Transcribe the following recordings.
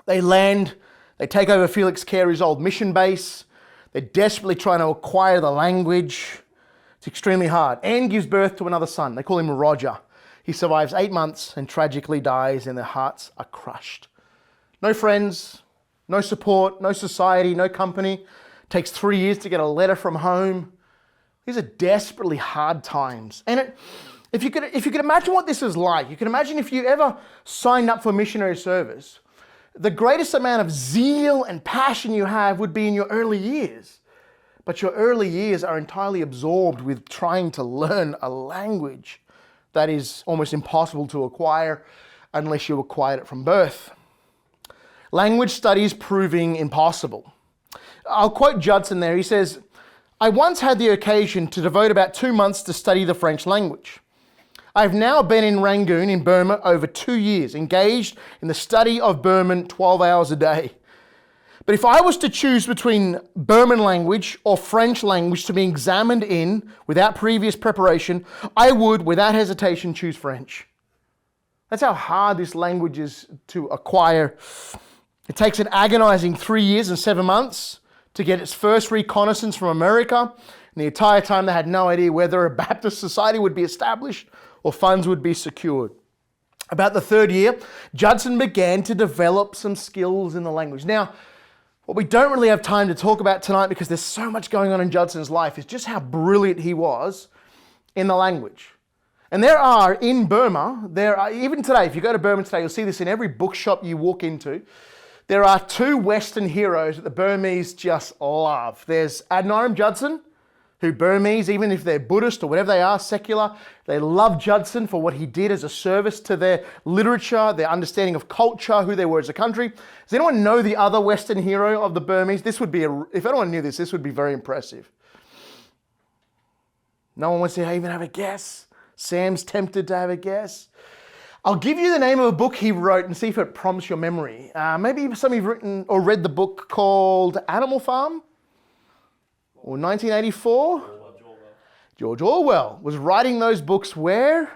They land, they take over Felix Carey's old mission base. They're desperately trying to acquire the language. It's extremely hard. Anne gives birth to another son. They call him Roger. He survives 8 months and tragically dies, and their hearts are crushed. No friends, no support, no society, no company. Takes 3 years to get a letter from home. These are desperately hard times. And if you could imagine what this is like, you can imagine if you ever signed up for missionary service, the greatest amount of zeal and passion you have would be in your early years. But your early years are entirely absorbed with trying to learn a language that is almost impossible to acquire unless you acquired it from birth. Language studies proving impossible. I'll quote Judson there. He says, "I once had the occasion to devote about 2 months to study the French language. I have now been in Rangoon in Burma over 2 years, engaged in the study of Burman 12 hours a day. But if I was to choose between Burman language or French language to be examined in without previous preparation, I would, without hesitation, choose French." That's how hard this language is to acquire. It takes an agonizing 3 years and 7 months to get its first reconnaissance from America. And the entire time they had no idea whether a Baptist society would be established or funds would be secured. About the 3rd year, Judson began to develop some skills in the language. Now, what we don't really have time to talk about tonight because there's so much going on in Judson's life is just how brilliant he was in the language. And in Burma, even today, if you go to Burma today, you'll see this in every bookshop you walk into. There are 2 Western heroes that the Burmese just love. There's Adoniram Judson, who Burmese, even if they're Buddhist or whatever they are, secular, they love Judson for what he did as a service to their literature, their understanding of culture, who they were as a country. Does anyone know the other Western hero of the Burmese? If anyone knew this would be very impressive. No one wants to even have a guess. Sam's tempted to have a guess. I'll give you the name of a book he wrote and see if it prompts your memory. Maybe some of you have written or read the book called Animal Farm or 1984. George Orwell was writing those books where?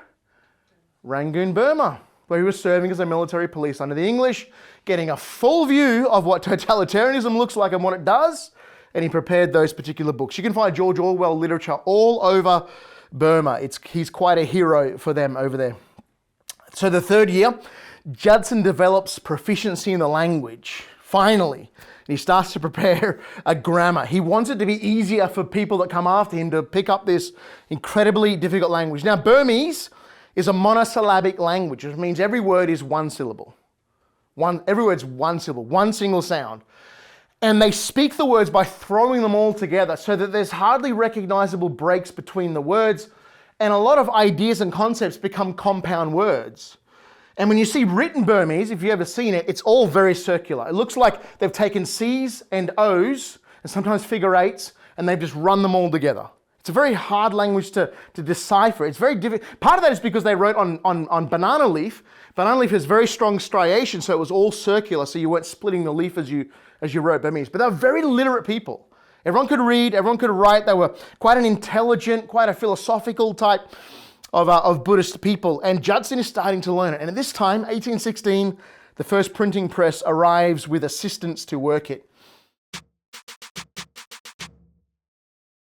Rangoon, Burma, where he was serving as a military police under the English, getting a full view of what totalitarianism looks like and what it does, and he prepared those particular books. You can find George Orwell literature all over Burma. He's quite a hero for them over there. So the 3rd year, Judson develops proficiency in the language, finally. He starts to prepare a grammar. He wants it to be easier for people that come after him to pick up this incredibly difficult language. Now, Burmese is a monosyllabic language, which means every word is one syllable. Every word's one syllable, one single sound. And they speak the words by throwing them all together so that there's hardly recognizable breaks between the words, and a lot of ideas and concepts become compound words. And when you see written Burmese, if you've ever seen it, it's all very circular. It looks like they've taken C's and O's, and sometimes figure eights, and they've just run them all together. It's a very hard language to decipher. It's very difficult. Part of that is because they wrote on banana leaf. Banana leaf has very strong striation, so it was all circular, so you weren't splitting the leaf as you wrote Burmese. But they were very literate people. Everyone could read, everyone could write. They were quite an intelligent, quite a philosophical type of Buddhist people. And Judson is starting to learn it. And at this time, 1816, the first printing press arrives with assistants to work it.